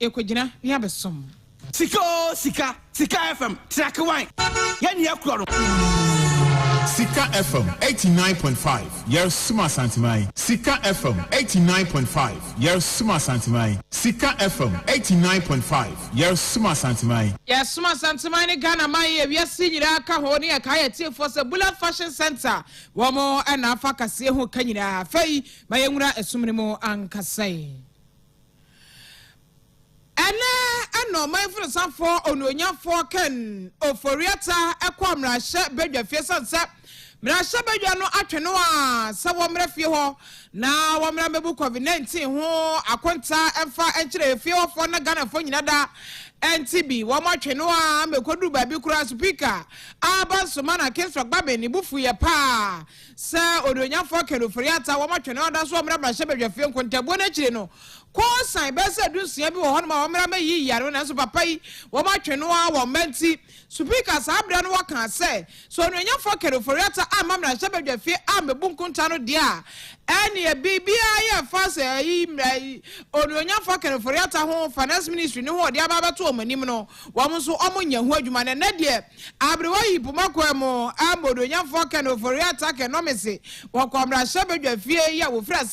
Ekojina ya besom. Sikka FM track wine. Yani yakuro. Sikka FM 89.5 Yer Suma Santimai. Sikka FM 89.5 Yer Suma Santimai. Sikka FM 89.5 Yer Suma Santimai. Yer Suma Santimai ne Ghana mai we sinyira ka ho ne ka ya tie for se Bullet Fashion Center. Wo mo na afa kase ho kanyira fai mayenwura esumne mo ankasai. No, my friend, some for Ononya for Ken Oforiata, Aquamra, Bedja, Fiesa, Mrasha Bedja, no Atenoa, Sawa Mrefio, now one member book of 19, who Aquanta, and far entry, fear for Nagana for Nada, NTB, one more Chenoa, Mekodu by Bukura speaker, Abba Sumana, Kensra Baby, Nibufu ya pa, Sir Ononya for Ken Oforiata, one more Chenoa, that's one Rabba Shebeja, Fion Contabona Chino. Course I best do see every one of my yard and so papa, what my trenoa, what menti, speakers have done what can say. So when you're fucking for it, I'm a shepherd, your fear, I'm a bunkuntano dear. And your baby, I fast on when you're fucking for it, home finance ministry, no what the other two manimino, one so ammonia, who you man and Nadia. Abraway, Pumaquemo, Abo, the young fucking for it, I can not say, what come shepherd, your fear, ya will fresh,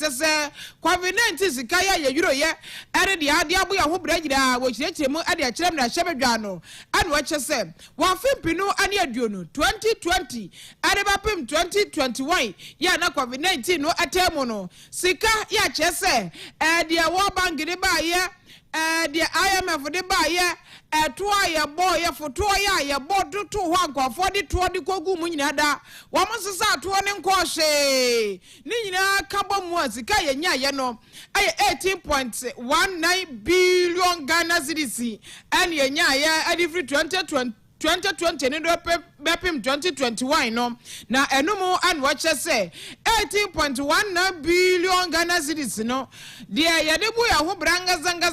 convenient is the Kaya, you. And the idea we are who break down, which let him at the Chemna Shebedano, and what you say. One Pino and Yaduno 2020, Adabapim 2021, Yana COVID 19, no atemono. Sikka, ya chese, and the war bank in the buyer, and the IMF the buyer. Twa boy for toya ya bought 2 40 kogu munyada wamansa sa to ne nkoshe ninyina kabo muazika ya no ay 18.19 billion Ghana cedis and yenya ya adifri 2020 ne do bepim 2021 no na enumu and watch say 18.19 billion Ghana cedis no dia yadebu ya ho branga zanga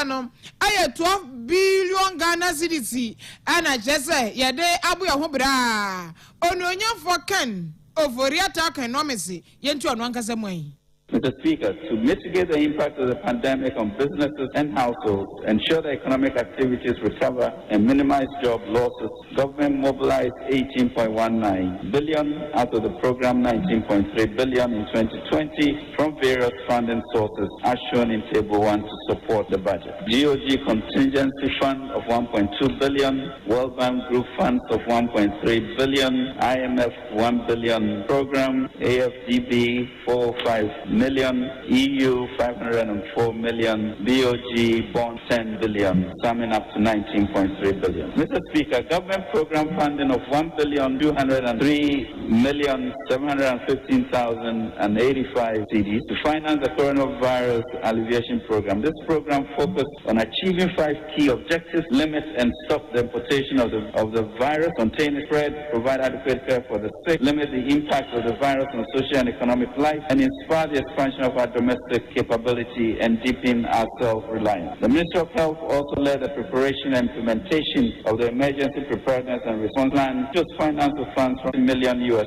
no ay 12 billion Ghana cedis and I just say yade abu ya ho bra ononya for Ken Oforiata economics yentu anu ankasa mwan. Mr. Speaker, to mitigate the impact of the pandemic on businesses and households, ensure that economic activities recover and minimize job losses, government mobilized 18.19 billion out of the program 19.3 billion in 2020 from various funding sources as shown in Table 1 to support the budget. GOG contingency fund of 1.2 billion, World Bank group funds of 1.3 billion, IMF 1 billion program, AFDB 4.5 million, EU 504 million, BOG bond 10 billion, summing up to 19.3 billion. Mr. Speaker, government program funding of 1,203,715,085 cedis to finance the coronavirus alleviation program. This program focused on achieving 5 key objectives: limit and stop the importation of the virus, contain the spread, provide adequate care for the sick, limit the impact of the virus on social and economic life, and inspire the expansion of our domestic capability and deepen our self-reliance. The Ministry of Health also led the preparation and implementation of the Emergency Preparedness and Response Plan. Just finance of funds from $1 million was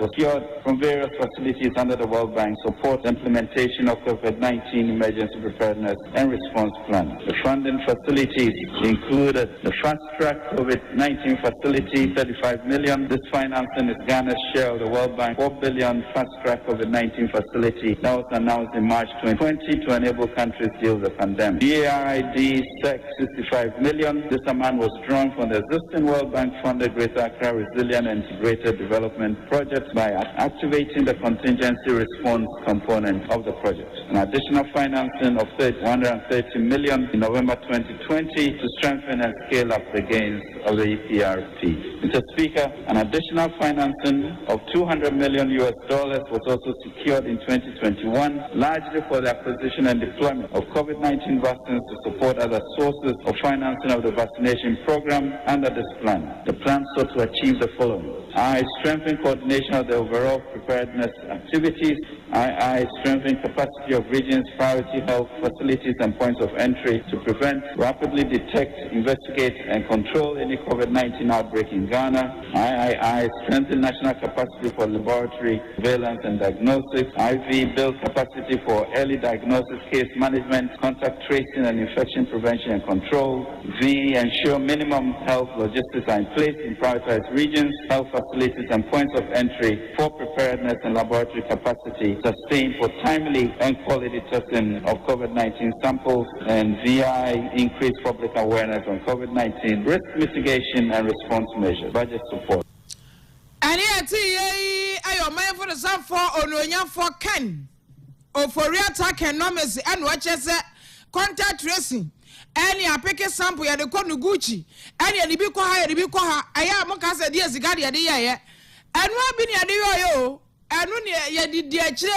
secured from various facilities under the World Bank to support the implementation of COVID-19 Emergency Preparedness and Response Plan. The funding facilities included the Fast Track COVID-19 facility, $35 million. This financing is Ghana's share of the World Bank $4 billion Fast Track COVID-19 facility that was announced in March 2020 to enable countries deal with the pandemic. DARID SEC $65 million. This amount was drawn from the existing World Bank funded Greater Accra Resilient and Integrated Development Project by activating the contingency response component of the project. An additional financing of $130 million in November 2020 to strengthen and scale up the gains of the EPRP. Mr. Speaker, an additional financing of $200 million was also secured in 2021, largely for the acquisition and deployment of COVID-19 vaccines to support other sources of financing of the vaccination program under this plan. The plan sought to achieve the following: strengthen coordination of the overall preparedness activities, Strengthen capacity of regions, priority health facilities and points of entry to prevent, rapidly detect, investigate and control any COVID-19 outbreak in Ghana. Strengthen national capacity for laboratory surveillance and diagnosis. Build capacity for early diagnosis, case management, contact tracing and infection prevention and control. Ensure minimum health logistics are in place in prioritized regions, health facilities and points of entry for preparedness and laboratory capacity sustained for timely and quality testing of COVID-19 samples, and increase public awareness on COVID-19 risk mitigation and response measures. Budget support. And yet, I am for the sun for Ononya for Ken. Or for real attack and nomacy and watches contact tracing. Any a pick a sample at the Konuguchi. Any a Libiko, I am Mokasa dear Zigadia de and what been ya and when ye did dear chip,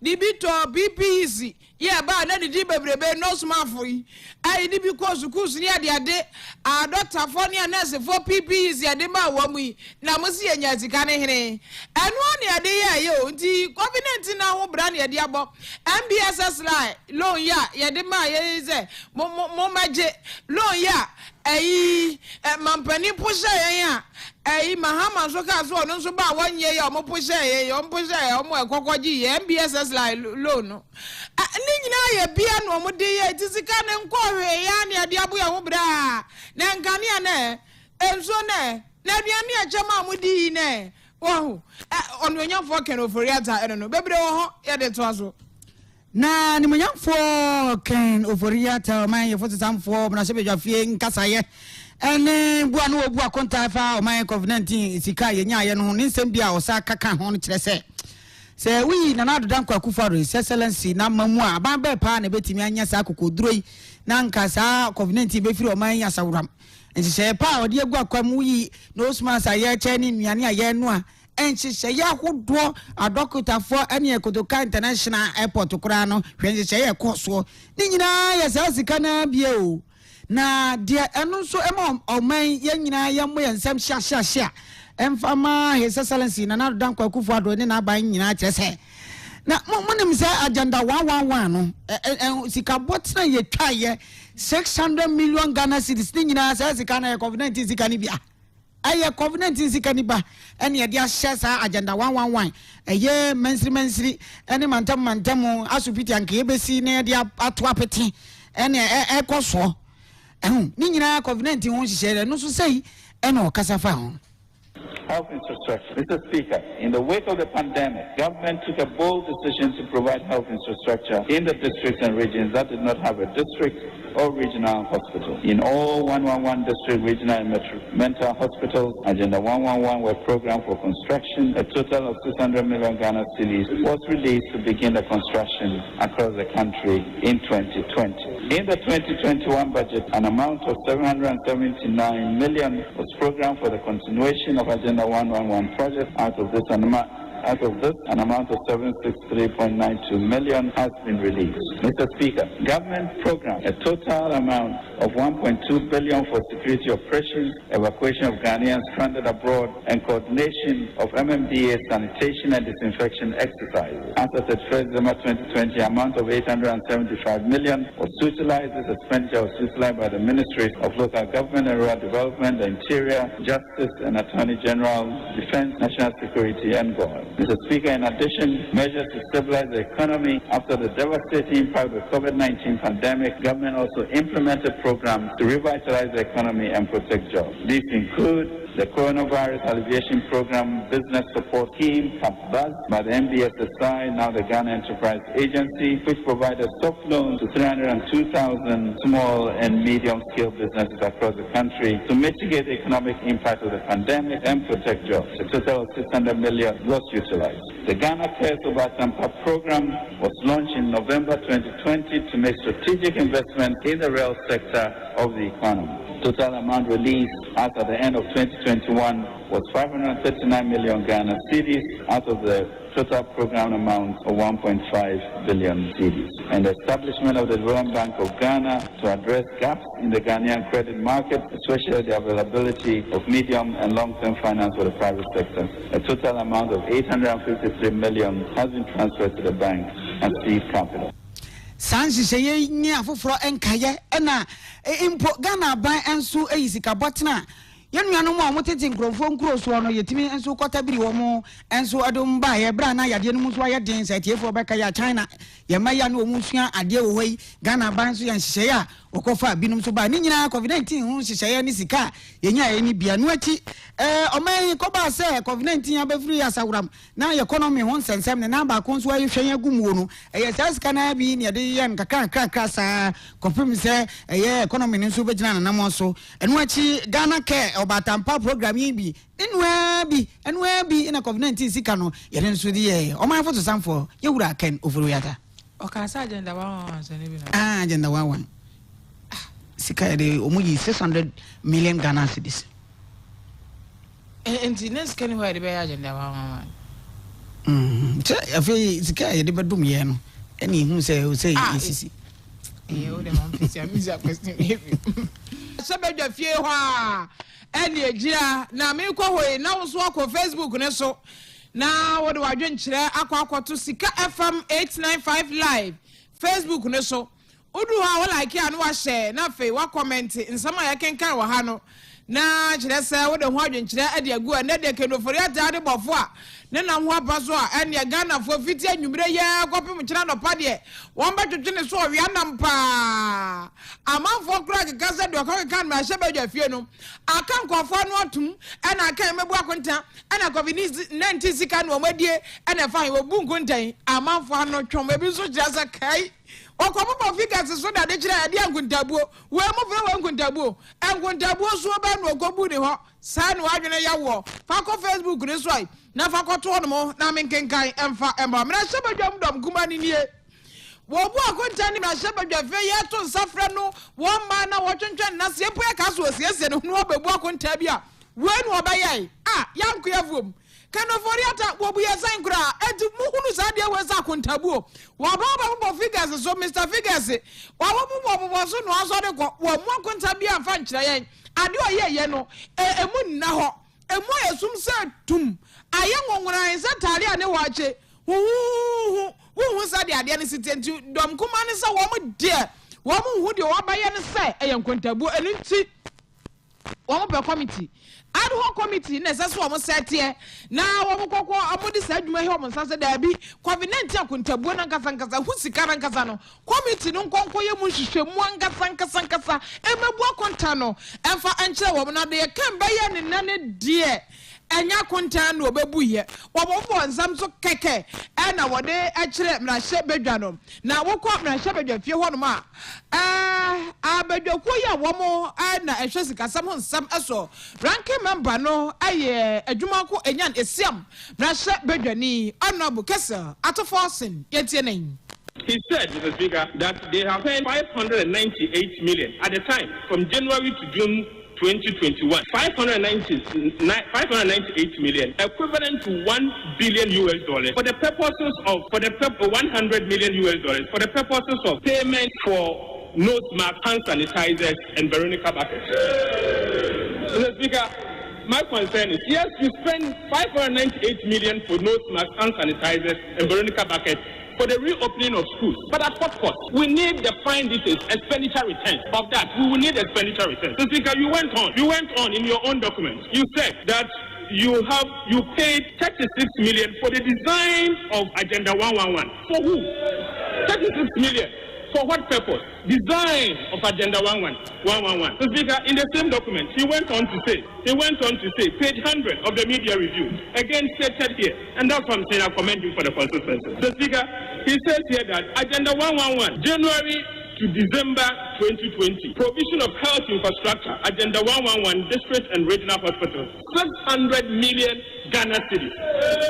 the bit or BPC. Yeah, but not the Dibbe, no smart for you. I did because of course near the day, our doctor Fonny and Nurse for PPs, Yadima, one we now must see a Yazikane. And one year, yo, the covenant in our brand, Yadiabo, MBSS lie, low ya, Yadima, is a Momaje, low ya, a Mampani Pusha, a Mahama Soka, so about 1 year, Pusha, Kokoji, MBSS lie, low no. Nina bia no mo de ye tisika ne nkore ya ne ade abu ya ho bra na nkane ne enso ne na aduane a chama mo di ne wo ononyamfo ken oforiata eno no bebre wo ho ye de to aso na ni monyamfo ken oforiata man ye fotisamfo na sebedwa fie nkasaye ene bua no obu akonta fa o man COVID-19 sika ye nya ye no ni nsem bia o sa kaka ho no kire se se we na na dodan kwa kufaro excellency na mamu a ban be pa na betimi anya sa kokoduro yi na nka sa COVID-19 be firi o man ya sawram nti se pa odi egu akwam yi no osman sa ye che ni nuane a ye no a enchi se ya hodo adokotafo ene ekotoka international airport kura no hwenje se ye koso ni nyina ya sa sika na bie o na dia eno so ema o man ye nyina ye mo ye nsam hia Emfama his excellency na na dan kwa kufu ado ne na ban nyina kyese na monim se agenda 111 no sika botna ye twaye 600 million Ghana cedis ni nyina se sika na COVID-19 sika ni bia aye COVID-19 sika ni ba ene ye dia shesa agenda 111 eye mensiri ene mantam asupiti anke yebesi ne dia ato apeti ene ekoso ni nyina COVID-19 ho hihye no so sei ene o kasafa ho. Health infrastructure. Mr. Speaker, in the wake of the pandemic, government took a bold decision to provide health infrastructure in the districts and regions that did not have a district or regional hospital. In all 111 district, regional and mental hospitals, Agenda 111 were programmed for construction. A total of 600 million Ghana cedis was released to begin the construction across the country in 2020. In the 2021 budget, an amount of 779 million was programmed for the continuation of Agenda 111 projects. Out of this, an amount of 763.92 million has been released. Mr. Speaker, government programmed a total amount of 1.2 billion for security operations, evacuation of Ghanaians stranded abroad, and coordination of MMDA sanitation and disinfection exercises. As of 31st December 2020, an amount of 875 million was utilized. This expenditure was utilized by the Ministries of Local Government and Rural Development, the Interior, Justice and Attorney General, Defense, National Security, and God. Mr. Speaker, in addition, measures to stabilize the economy after the devastating impact of the COVID-19 pandemic, government also implemented programs to revitalize the economy and protect jobs. These include the Coronavirus Alleviation Program Business Support Scheme, BUZZ, by the MBSSI, now the Ghana Enterprise Agency, which provided soft loans to 302,000 small and medium-scale businesses across the country to mitigate the economic impact of the pandemic and protect jobs. A total of 600 million was utilized. The Ghana Cares Over Tampa program was launched in November 2020 to make strategic investments in the rail sector of the economy. Total amount released as at the end of 2021 was 539 million Ghana cedis out of the total program amount of 1.5 billion cedis. And the establishment of the Development Bank of Ghana to address gaps in the Ghanaian credit market, especially the availability of medium and long-term finance for the private sector. A total amount of 853 million has been transferred to the bank and seed capital. Sansi seye ni afoforo enkaye na impo Ghana ban enso Sikka botna yenuanu mo amotete nkrofo nkroso no yetimi enso kwata biri wo mo enso adom ba ye bra na yade no muso aye den sa tiefo beka ya China ye maya no musua ade wo hoi Ghana ban so yan hihye ya okofa binum so ba ni nyina COVID-19 hu hihye ni sika yenya ye ni bia no achi oman ko ba se COVID-19 abafiri asawram na economy ho nsensem ne na ba kon so aye hwen agum no ye sika na bi ne de ye nkaka sa kopim se ye economy ni so begina na namo so eno achi Ghana ke obatampa program yi bi enwa bi ina COVID-19 sika no ye nso di ye oman foto samfo ye wura ken ofuruyata okasa agenda 1 se ne bi na agenda 1 Sikka de omuyi 600 million Ghana cedis enti next can where the agenda 1 afi Sikka ye de bedum ye no eni hu se o say isisi o de man fisi amisa question sabedwa fie ho a eni egira na me ko hoi na wo so akọ Facebook ne so na wo de wadwen kire akọ to Sikka FM 895 live Facebook ne so odu ha wo like ya no wa share na fe wa comment nsama ya kenkan wa ha no na kire se wo de ho adwen kire ade agu na de kenofori ata de bofo a ne na ho apaso a ene Ghana fo fiti anwumre ye kopim kire no pa de won betwetwe ne so wi anampa amanfo kura ke kasa de ko kan ma hye badwa fie no akan kofo no atum ena akan mebu akonta ena COVID-19 sika no omadie ena fa wo bu nkontan amanfo ano twom ebi so kire sa kai okomo figures so da de kire ade ankuntabuo we mo fere we ankuntabuo so ba no okobu ni ho sa no adwene ya wo fa ko Facebook ni so ai na fa ko to no mo na menkenkan emfa emba me na shebadwam dom kuma ni nie wo bu akonta ni na shebadwa fe ye to nsafra no wo ma na wo twentwen na se epo ya ka so osiese no no obebu akonta bia we no obayai yanko yavom kanofori ata wo bu yesan kura enti muhunu sa de we sa kontabuo wo ba figures so Mr Figures wo bu so no aso de ko wo mu akonta bia fa nkyere yen ade oyeye no emu nna ho emu esum se tum aye nwonwran se tare ane wache hu sa de ade ne sitenti dom kuma ne se wo mu de wo mu hu de wo ba ye ne se eyen kontabuo enunti wo mu be committee ad hoc committee necessary omo setie na wo kokko amodi sa adwuma he omo sase da bi COVID-19 akontabuo na nkasa hu sika na nkasa no committee no nkonko ye mu hwehwemu nkasa emebu akonta no emfa enkyere wo na de kan ba ye ne nane die enya konta no obebu ye wo bo nsam so keke na wo de ekyere mrahye bedwa no na wo kọ mrahye bedwa fie ho no ma abedwako ye wo mo na ehwe sikasam ho nsam eso ranking member no aye adwuma ko enyan esiam mrahye bedwa ni honorable kesa atoforsen yetie nan. He said, Mr. Speaker, that they have paid 598 million at the time from January to June 2021, 598 million, equivalent to $1 billion for the purposes of, 100 million US for the purposes of payment for nose mask, hand sanitizers, and Veronica buckets. Mr. Speaker, my concern is, yes, you spend 598 million for nose mask, hand sanitizers, and Veronica buckets for the reopening of schools. But at what cost? We need the fine details, expenditure returns of that. We will need expenditure returns. So, Speaker, you went on in your own documents. You said that you paid 36 million for the design of Agenda 111. For who? 36 million. For what purpose? Design of Agenda 111. So, Speaker, in the same document, he went on to say, page 100 of the media review, again stated here, and that's what I'm saying, I commend you for the consistency. So, Speaker, he says here that Agenda 111, January to December 2020, provision of health infrastructure, Agenda 111, district and regional hospitals, 600 million Ghana cedis.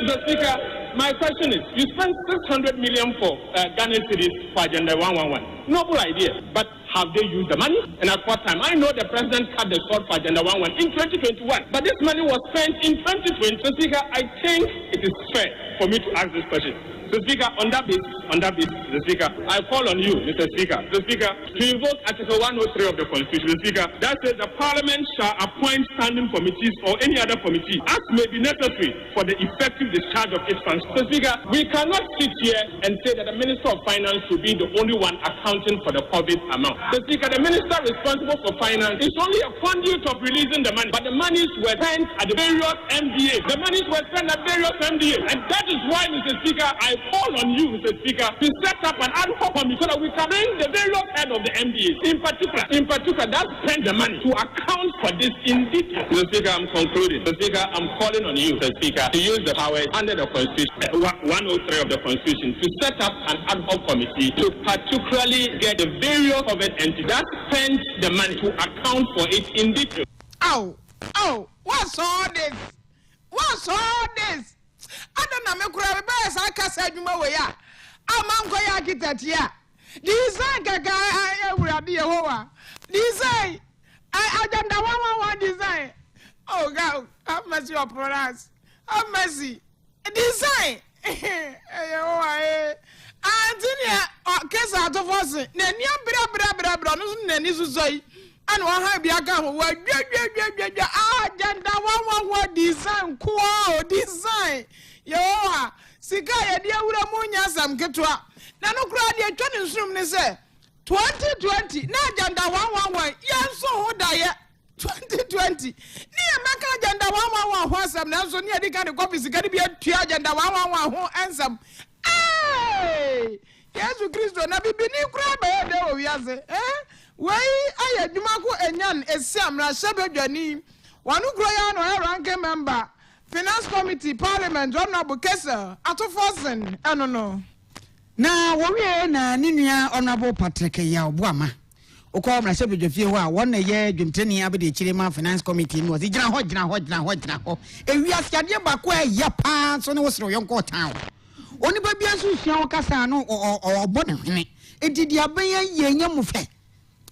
So, Speaker, my question is, you spent 600 million for Ghana cedis for Agenda 111. Noble idea, but have they used the money and at what time? I know the president cut the short for Agenda 1 in 2021, but this money was spent in 2020. So, Speaker, I think it is fair for me to ask this question. So, Speaker, on that basis, Mr. Speaker, I call on you, Mr. Speaker, to invoke Article 103 of the Constitution, Mr. Speaker, that says the Parliament shall appoint standing committees or any other committee as may be necessary for the effective discharge of its funds. So, Speaker, we cannot sit here and say that the Minister of Finance should be the only one accounting for the COVID amount. So, Speaker, the Minister responsible for finance is only a conduit of releasing the money, but the monies were spent at the various MDAs. The monies were spent at various MDAs, and that is why, Mr. Speaker, I call on you, Mr. Speaker, to set up an ad hoc committee so that we can bring the various head of the MDAs, in particular, that spend the money to account for this in detail. Mr. Speaker, I'm concluding. Mr. Speaker, I'm calling on you, Mr. Speaker, to use the powers under the Constitution, 103 of the Constitution, to set up an ad hoc committee to particularly get the various COVID entities that spend the money to account for it in detail. Oh, what's all this? I don't know, I can't say you know, yeah. I'm going to get that, yeah. Design, I will be a hoa. Design, I don't know what design. Oh, God, have mercy upon us. Have mercy. Design. Antonia, case out of us. Nania, bra, no, so. And one have your gun. Agenda 1 design, design. Yo, Sikka dear Uramunya Sam Ketua. Nano crowd, your turning room, say 2020. Now, agenda 111. Yes, so die 2020. Near Maka agenda 111 was some now, so near the kind of copies is going to be a agenda 111 and some. Hey, yes, Christo, Nabi Bini crab, we are say, Why I had Dumako and Yan, a Sam Rashabe Jani, one who cry on a ranking member. Finance Committee, Parliament, Honorable Kesa, Atofosen, I don't know. Now, we na Ninia Honorable Patrick Yabuama. Oko na sebe jofie ho a won na ye dwumtani abede chirema Finance Committee no zi gina ho. Ewi asiade bako e ya pa so ne wosro yonko town. Oni ba bia so hia wo kasa no obo ne hene. Edidi aban ye nya mu fe.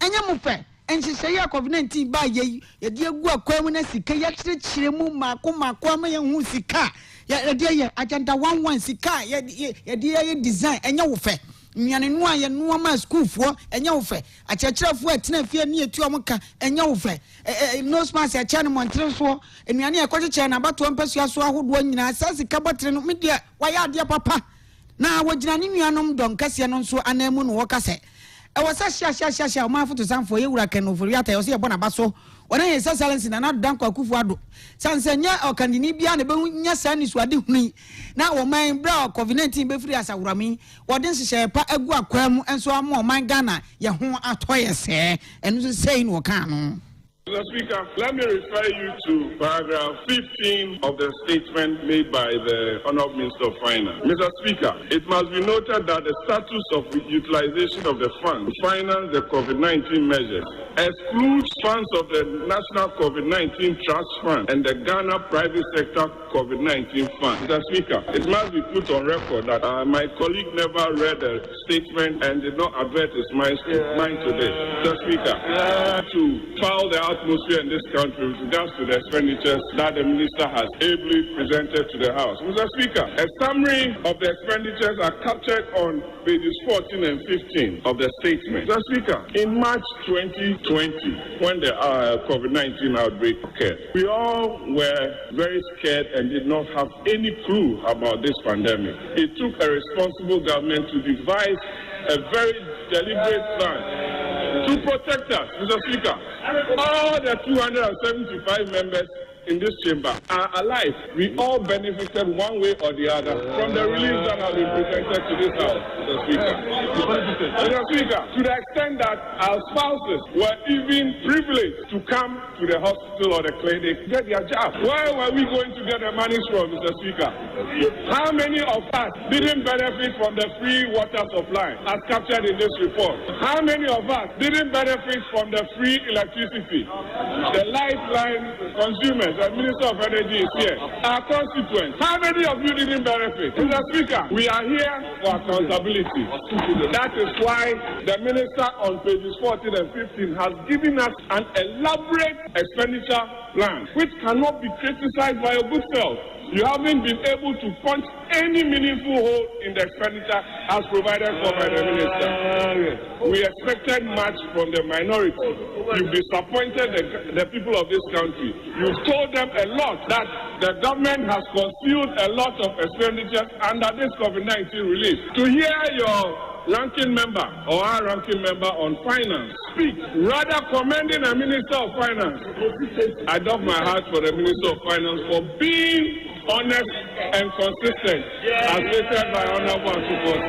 Enya mu fe. Ense say COVID-19 ba ye de agu akwam na sika ya kirechire mu mako ama ye hu sika ya de ye agenda 11 sika ya de ye design enya wo fe nnuane no aye no ma school fo enya wo fe achechirefo atina fie ne etu amka enya wo fe no smas ya chane montre so nnuane e kwacheche na bato mpesu aso ahodo nyina sika botre no media wa ya de papa na wogina ne nnuanom donkase no nso anamu no wo kase I was a my photo some for you, Rakan over Yata, or see a bonabasso. When I say silence in another danko kufuado. Sansenya or Candinibia and Bonia San is what do me. Now, my brow, COVID-19 be free as a rami, what then share pa a guaquam and so more my Ghana, Yahoo atoya say, and saying Wakano. Mr. Speaker, let me refer you to paragraph 15 of the statement made by the Honourable Minister of Finance. Mr. Speaker, it must be noted that the status of the utilization of the funds to finance the COVID-19 measures excludes funds of the National COVID-19 Trust Fund and the Ghana Private Sector COVID-19 Fund. Mr. Speaker, it must be put on record that my colleague never read the statement and did not avert his mind to this. Mr. Speaker, to foul the atmosphere in this country with regards to the expenditures that the minister has ably presented to the House. Mr. Speaker, a summary of the expenditures are captured on pages 14 and 15 of the statement. Mr. Speaker, in March 2020, when the COVID-19 outbreak occurred, we all were very scared and did not have any clue about this pandemic. It took a responsible government to devise a very deliberate plan to protect us. Mr. Speaker, all the 275 members in this chamber are alive. We all benefited one way or the other from the relief that has been presented to this House, Mr. Speaker. Mr. Speaker, to the extent that our spouses were even privileged to come to the hospital or the clinic to get their job. Where were we going to get the money from, Mr. Speaker? How many of us didn't benefit from the free water supply as captured in this report? How many of us didn't benefit from the free electricity, the lifeline consumers? the Minister of Energy is here. Our constituents, how many of you didn't benefit? Mr. Speaker, we are here for accountability. That is why the Minister on pages 14 and 15 has given us an elaborate expenditure plan, which cannot be criticized by your good self. You haven't been able to punch any meaningful hole in the expenditure as provided for by the Minister. We expected much from the minority. You've disappointed the people of this country. You've told them a lot that the government has concealed a lot of expenditures under this COVID-19 relief. To hear your ranking member or our ranking member on finance speak, rather commending a Minister of Finance, I doff my heart for the Minister of Finance for being honest and consistent, as stated by Honorable Support.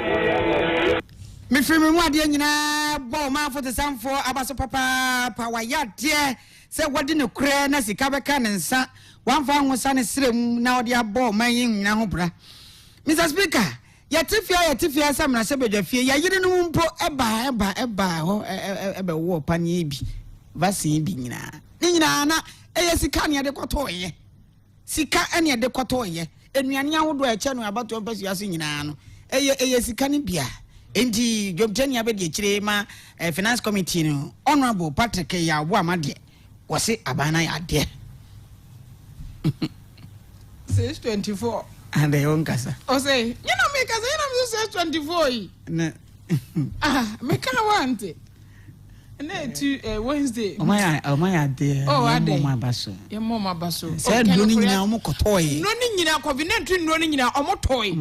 Me free me wadi nyina bo ma for the sam for abaso papa pa wa yade se wadi ne kure na sika beka ne nsa wanfa ho sa ne srem na odi abo man yin nyina ho bra. Mr. Speaker, yatifia sam na sebedwafie ya yire no mpo eba ho ebe wo panye bi vaccine bi nyina ni nyina na eye sika ne de kotoye sika ene de kotoye enuane ahodo a che no abato pesu ase nyina no eye sika ne bia enti jobjani abedi chire ma finance committee no honorable Patrick ya wo amade wose abana ya de 624 and they on kasa o say you know me kasa you know 624 na me can want it na to Wednesday o my ade mama baso your mama baso say do ni nyina omo kotoy no ni nyina covenant no ni nyina omo toy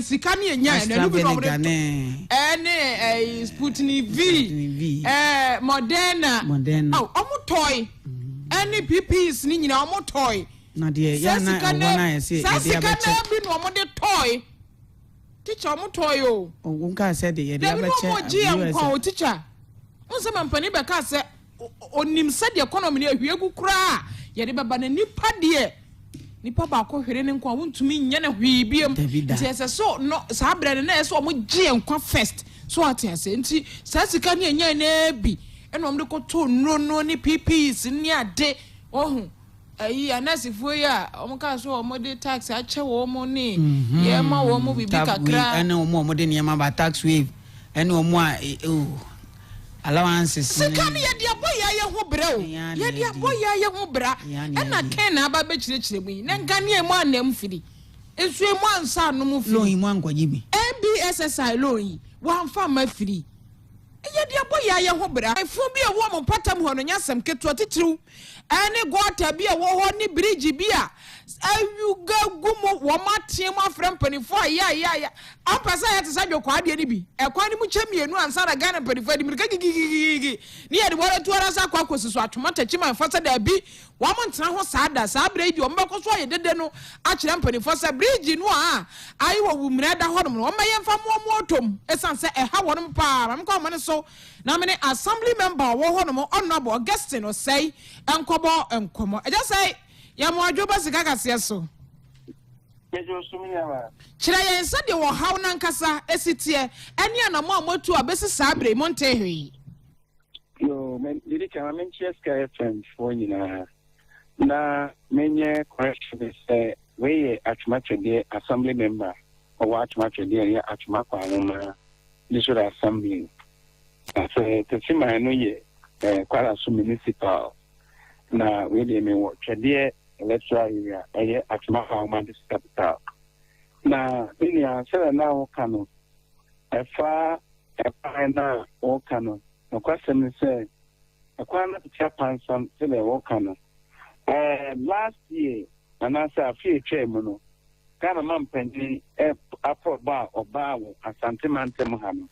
sika ne enya na lubi no omo Sputnik V Moderna omo toy any PPs ni nyina omo toy na de ya na wana say e dey abeche bi no omo de toy teacher omo toy o nka say de ye dey abeche teacher unse mampani be ka se onim se de economy ne ahwiegu kura ye de baba na nipa de nipa ba ko hwere ne nko wontumi nya na hwi biem nti ese so no sa abrɛ ne ese omo gye nkwa first so atiase nti sa sika ne nya na bi eno omde ko to no ni PPs ni ade ohun ayi anasifo ya omo ka so omo de tax a che wo mo ni ye ma wo mo bibi kakra ene omo de ne ma ba tax wave ene omo a allowances sika ne ye de aboya ye ho bra o ye de aboya ye ho bra ena ken na aba be chire mu na ngane emu anam firi ensu emu ansa no mu firi loan mu ankoji bi MBSSI loan wan fa ma firi ye de aboya ye ho bra efo bi e wo mo patam ho no nyasem keto titiriw ene gota bi e wo ho ni bridge bi a ayuga gumo wo matie mu afrem panifo ya ampasa ya tsa dwokwa de ni bi ekwa ni mu chemienu ansa da Ghana panifo di mirika gigigigi ni ye de wora tuara sa kwa kosiso atomata chima fasa da bi wo mo ntena ho saada sa bridge wo mbeko so ye dede no a kire panifo sa bridge no a ayi wo wumira da ho no wo maye mfa mo otom esanse eha wo no pa am kwa mo ne so na me assembly member wo ho no mo honorable Augustine o say enkomo eja say ya mo adwoba Sikka Kase so mejo sumia ma kira yen se de wo haw na nkasa esitie ene anamo amotu abesi sabre montehwi yo men didi kama men Sikka FM for nyina na menye question say we atmatwede assembly member or atmatwede ya atmakwa na national assembly so tesima no ye kwara so municipal na we dey me wo twede electoral area eye atmakwa man this capital na inia sele na wo kanu efa na wo kanu no kwasem say ekwa na tia pansam sele wo kanu last year anasa afie twem no kana mampani aproba oba wo asante mantem ha no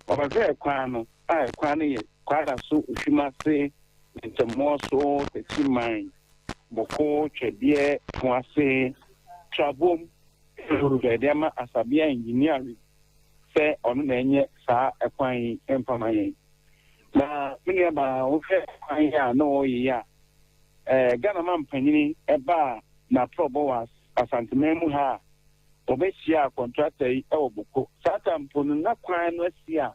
obaze ekwa no ekwa no ye kwara so ohwimase ntemoso techiman boko twede kwase trabom urugedema asabia engineering se onu na enye saa ekwan empamaye na mini ba wo fe kwan ya no ye ya Ghana mampanyini eba na probo was asantememu ha obehia contractor e oboko satampono na kwan no asia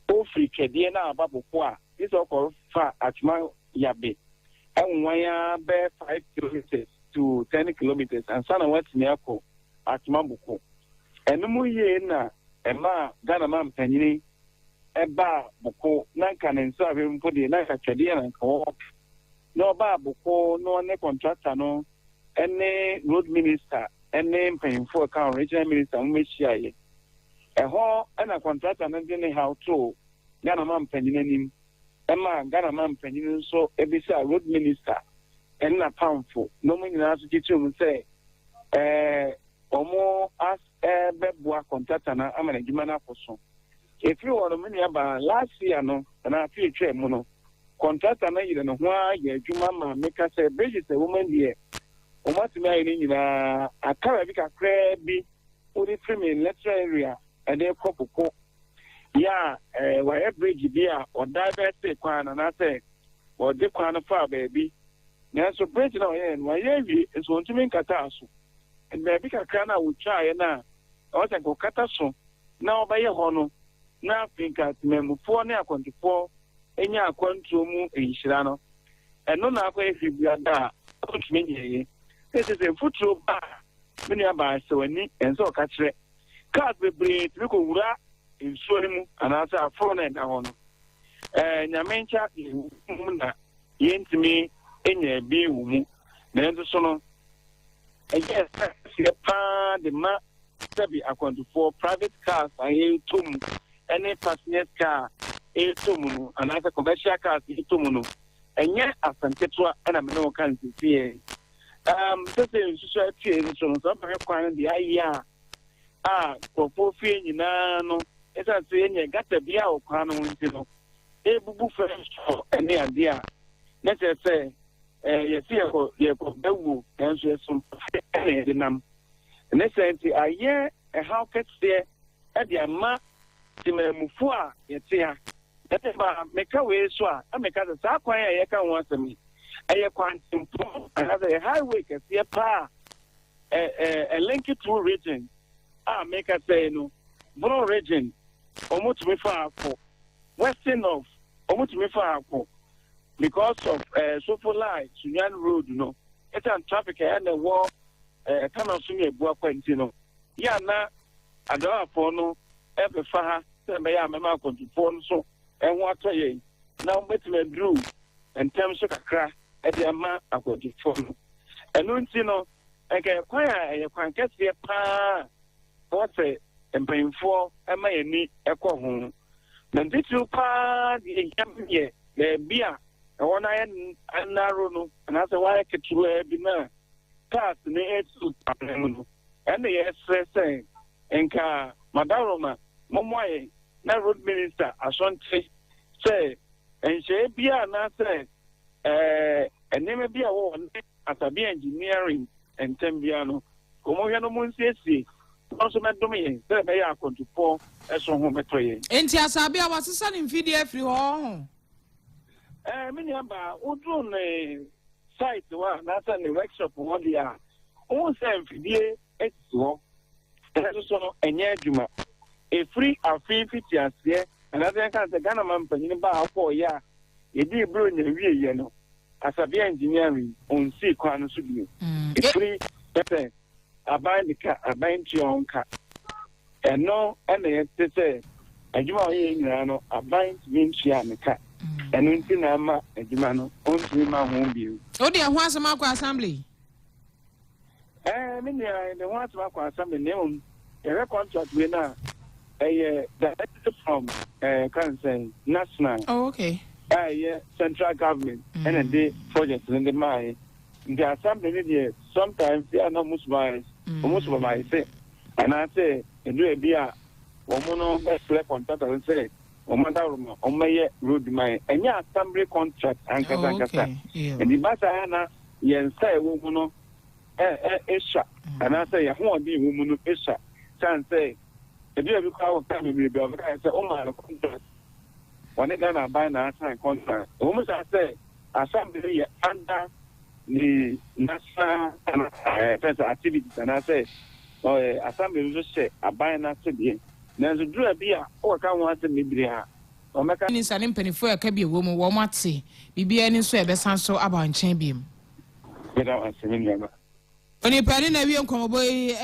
ofri twede na ababoko a iso ko fa atma yabe and wire bear 5 kilometers to 10 kilometers, and son of what's Niako at Mabuko. And no more year na Emma Ganamam Penny, Eba Boko, Nankan and Savim put the Naka Chadian and co. No bar Boko, no one contractor, no, any road minister, and name paying for account, regional minister, Michia. A whole and a contractor, and then how to Ganamam Penny. Emma Ganamam Penny, so every road minister, and a pound for no meaning as to you say, or as a beboa contractor, I'm a Jimana person. If you want to many about last year, no, and I feel trade mono contractor, you don't know why Jumama make us a bridge a woman here. Or what's marrying a Carabika crabby, only trim in letter area, and then couple. Yeah, where bridge beer or diversity quan and I say, or the quan of far baby. Now, so bridge no end, why is one to make a tassel. And baby can would try now. Or I go catasso. Now by a honor. Now think at Memo 4 near 24, and ya quantum in Shirano. And no now if you be a da, don't mean this is a foot bar. Many are so and so catch it. Cars will breed, look over. In Swim and as a phone and on. And I mentioned yen to me in a bee woman. Then the son. And yes, the map I want to for private cars. I hear two any passenger car, a two and other commercial cars, a two. And yet, as I'm and I'm no country here. This is society, so some requiring the idea. For 4 feet, you know. It's a saying you got the beer or crown, you know. A boo first and the idea. Let's say, you see, you go Bewu, and so some the num. And let's say, a year, a how catch there at the ama, Timemufua, yet here. That is make a way, so I make a Saquaya, I can want me. I can't improve another highway, can see a pa, a link it to region. Make a say no, Bro region. Almost me far for western of almost me far for because of so light Sunyan Road, you know. It's on traffic and the war tunnel swing a boa quantino. Yeah, now I don't for no every far may I mamma to phone so and what ye now met me drew and terms of a crack at the amount I got to phone. And don't you know, I can acquire a quantity of pa what's it. And paying for a may echo home. Then this you pa the year, the beer, a 1 iron and narrow, and as a white to be now. Cast the edge to and the yes saying, and car, Madaroma, Momoy, now road minister, as one say, and she be an answer, and never be a one at a be engineering and Tembiano. Comoyano Munsi. Also, my domain, there may I come to pour as on home at tray. And Tiasabia was a son in video free home. Many about Udron site one, that's on the workshop 1 year. Almost every day, it's wrong. Also, a year Juma. A free or 50 years here, another kind of Ghana in about 4 years. You did bring a real, you know, as a be engineering on sea crown should be. A free, better. I bind the cat, I bind your own cat. And no, and they say, and you are in Rano, I bind means she and the cat. And until I'm a Jimano, only my home view. Oh, dear, what's a Marco Assembly? I mean, the ones Marco Assembly known, a contract winner, a director from Cancer National. Oh, okay. Central government, and a day projects in the mine. The assembly, sometimes they are not most wise. Almost what I say, and I say, and do a beer, or best play contact and say, or Madame, or my road mine, and your assembly contract and Kazakasa. And the Basana, yen say, woman, Esha, and I say, I won't be woman, Esha. San say, if you have a car, family, I say, oh my contract. When they gonna buy an outside contract, almost I say, assembly under the national activities, and I say, oh, assembly just say, I buy an activity. There's a drew a beer, or can want to be there. omeka ni sane mpanifo ya ka bi wo mu wo mate bibia ni so e besan so abanchen bi mu beda asemi ba oni pani na wi nkomoboy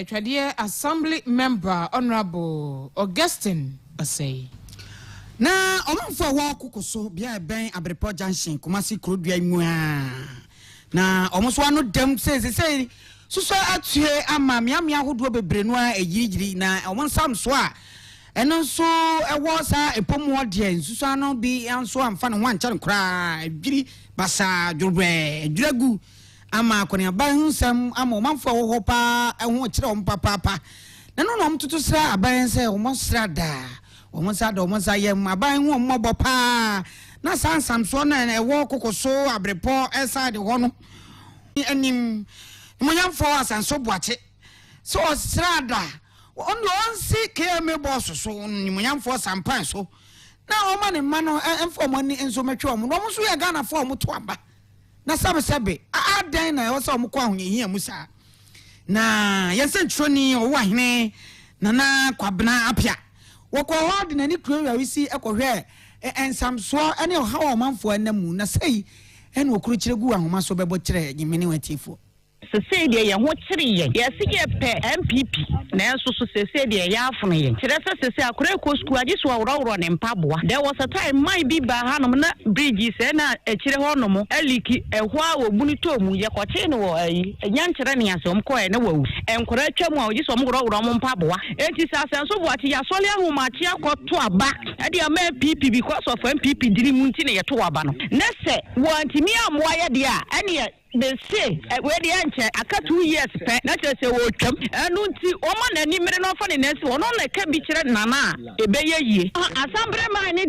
twade assembly member honorable Augustine Asay na omanfo wo kokoso bia ben Abrepo Junction Kumasi Krodua mu na omoso ano dem sei suso atue ama miamia hodo bebre no a eyigiri na omonsam so a eno so ewo sa epomu ode suso ano bi anso amfa no wancha nkra adwiri basa dwurbe adwiragu ama akone ba hunsam ama omanfo wo hopa eho kire om papa na no no mtutu sra aban se omosra da omonsa yem aban ho mmobọ pa na sansam so na ewo kokoso Abrepo eside ho no enim monyamfo asanso boache so srada on si keme boss so monyamfo sampan so na o ma ne ma no enfo mani enso metwe om no so ya Ghana fo om to aba na sabe adan na wo so om kwa ahonyehia musa na yesentroni o wa hene na kwabena apia wo ko hod na ni kuro wisi ekohwe ensamso ene o ha o manfo anamu na sei ene okuru kiregu ahoma so bebo kire nyimene watifo se de ye ho kire ye ye pe MPP na enso so se de ye afunu ye kire se akure ko school agi so awro ne mpaboa there was a time my bi ba hanom na bridge se na kire ho nom aliki ehwo a obunu to mu ye ko che ne wo ayi enya nkire ne asom ko e ne wawu enkora atwam a ogi so mgoro mo mpaboa enti sa asenso bo ati ya sole ahoma ati akoto aba e de ama MPP because of MPP diri mu nti ne ye to aba no na se wo antimi amwa ye de a ene they say we the anche aka 2 years pe na che se wo twam enu nti o ma na ni mere no fa ne nesi wo no na ka bi kire nana ebeye yie assembly man ni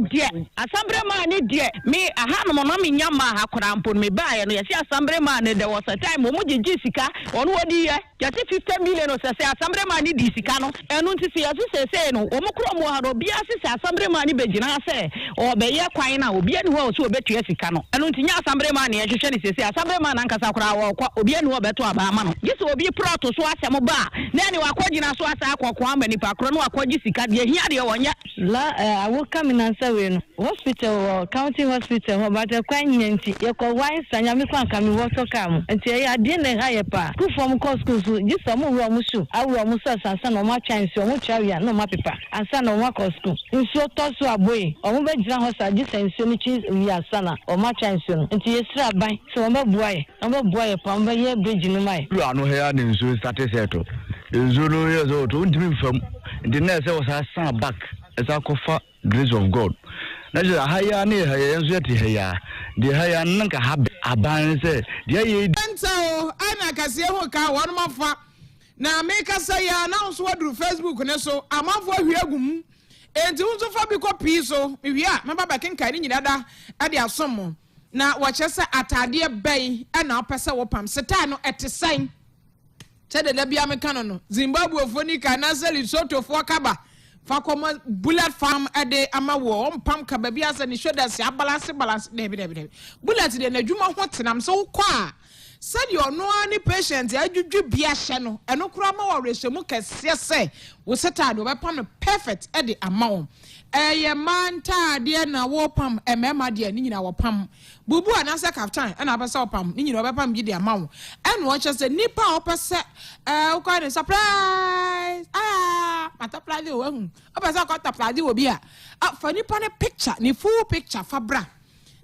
de me aha no no me nyama ha korampo me ba ye no ye se assembly man there was a time o mu gigi sika ono wodi ye just 50 million o se assembly man ni di sika no enu nti se no o mu kro mo ha do bia se assembly man ni begina se o be ye kwan na obi ani ho so obetua sika no enu nti nya assembly man ye hwehwe ni se assembly man kasa kura wo kwa obi ani wo beto aba ama no gisi obi proto so asem ba na ni wakogina so asa akokko ama nipa kro no wakogi sika de hia de wonya la awoka minansa we no hospital county hospital ho bata kwanyanti ye ko wan sanya me kwa kami wo so kam enti ya de ne ha ye pa ku form course so gisi mo wo mo su awo mo so sansa no ma chance o mo trawia no ma pepa ansa no ma course ku nso to so aboy o mo be gira ho sa gisi nso ni chi wi asana o ma chance no enti ye sra ban so o ma buaye boy pamba ye bridge no mai you are no here in so started settle no years old don't dream from the next was a back as a kofa grace of God na je haya ne haya enso yeti haya de haya nanka aban se de ye ento ana kase ho ka won mafa na me kasa ya na so wadru Facebook ne so amafo ahwiagum enti unso fa bi copy so me wia me baba kenka ni nyina da ade asom na wachese atade bai na opese wopam seta no etesen chede da bia meka no Zimbabwe fonika na seli soto fo kaba fa koma bullet farm ade amawo ompam kaba bia se ni shoda se balance de bullet de na dwuma ho tenam so kwa said you no any patient adwudwu bia hye no eno kura ma wo rehemu kese se wo seta do bepam perfect ade amawo eye manta de na wo pam emema de ni nyina wo pam bubu anase kaftan na abasa wo pam ni nyina wo bepam bi de amawo eno wo chese nipa wo pese wo kwa ne surprise matapla de wo hu obasa ko tapla de wo bia fa nipa ne picture ni full picture fabra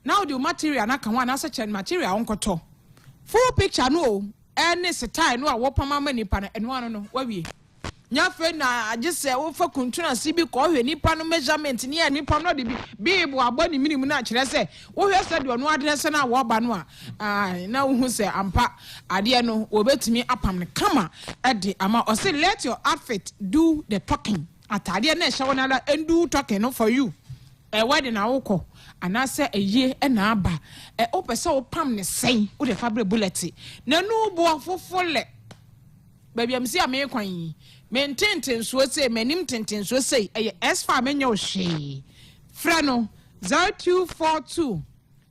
now the material na kan wa na se material onkoto full picture no any style no a wo pam ama nipa na eno ano no wawie nyafe na agese wo fa kuntuna sibi ko hwe nipa no measurement ni ya nipa no de bi bo abo ni minimu na kire se wo hwe se de ono address na wo ba no a na wo hu se ampa ade no obetumi apam ne kama ade ama o say let your outfit do the talking atade na ehye wona and do talking no for you wedding na wokọ anase eye na aba opese wo pam ne sen wo de fabre bullet na nu bo afofole baby am si am kwan mententen so say menim tenten so say S4 menya o hwe fra no 0242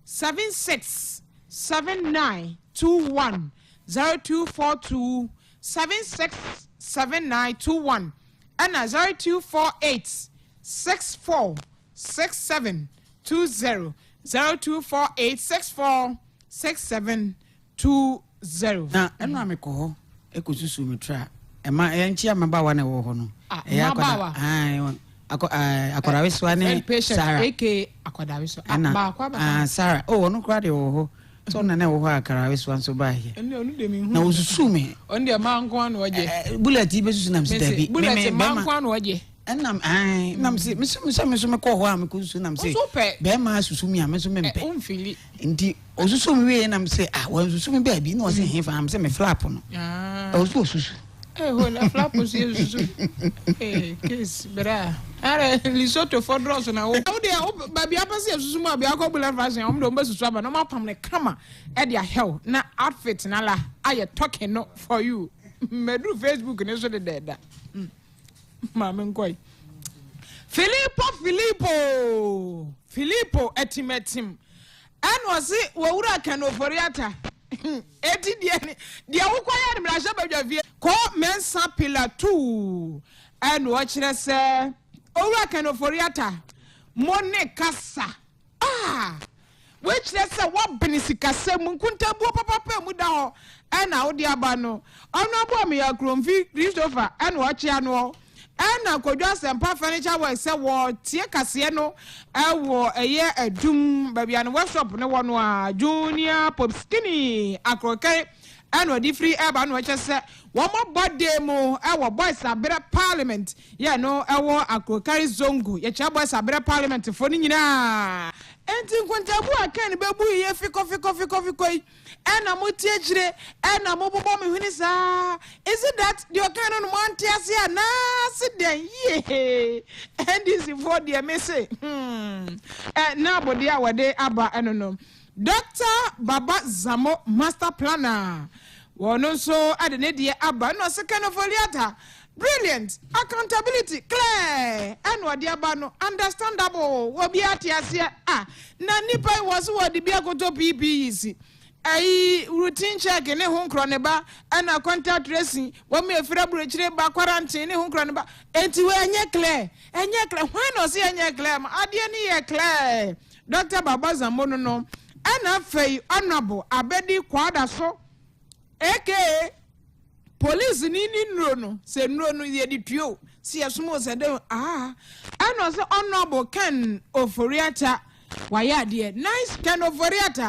767921 0242 767921 and 0248 64 6720 0248646720 na eno ameko ho ekosusu metra ema enchi amaba wa na wo ho no akwadaweso ne Sarah akwadaweso Sarah no kra de wo ho so na na wo ho akaraweso nso ba here na osusu me on de manko an oje bullet be susu na msitabi bullet manko an oje enam nam se miso me ko ho am ko susu nam se be ma susu mi am so me mpe umfili ndi osusu mi we nam se won susu mi ba bi na o se hefa am se me flap no osusu hola flapos Jesus. Kiss, bra. Are lisoto for dross na wo. How dey baby apase susu ma bi akobula fashion. Am do mbesusu aba no ma pam ne kama e dia hell na outfit na la aye talking no for you. Medu Facebook ne so de da. Mama nkoi. Filippo etimetim. Anu si wo wura kan oforiata. Eti dia wo kwaya ni mrasha badwavie ko mensa pillar 2 and watch se owura kanoforiata mone kasa which they say what beni Sikka Kase munkuntabu papa mu da ho na wo dia aba no ono abo me ya kromfi Christopher and watch ya no na kodwa sempa furniture work say wo tie kase no wo eye adum babia no workshop ne wo no a junior pop skinny akrokai and wo di free eba no che say wo mo birthday mo wo boys abere parliament yeah no wo akrokai zongo ye cha boys abere parliament fo ni nyina enti nkontabu akan bebu ye fiko ena mo tie gire ena mo bobo me huni sa is it that the kind of man tie ase na sit den ye and this for the me say na body awade aba enono Dr. Baba Zamo master planner wono so ade ne die aba no second of oliata brilliant accountability clear and what the aba no understandable wo bi atiase na nipa was what the bia goto PPEC routine check ne ho nkro ne ba na contact tracing wo me efra brochire ba quarantine ne ho nkro ne ba enti we enye clear when no see enye clear ma ade ne ye clear Dr. Baba Zamo no ana fei honorable abedi kwada so aka police ni nro no se nro no ye di tuo si asumo se de ana so honorable Ken Oforiata waya de nice Ken Oforiata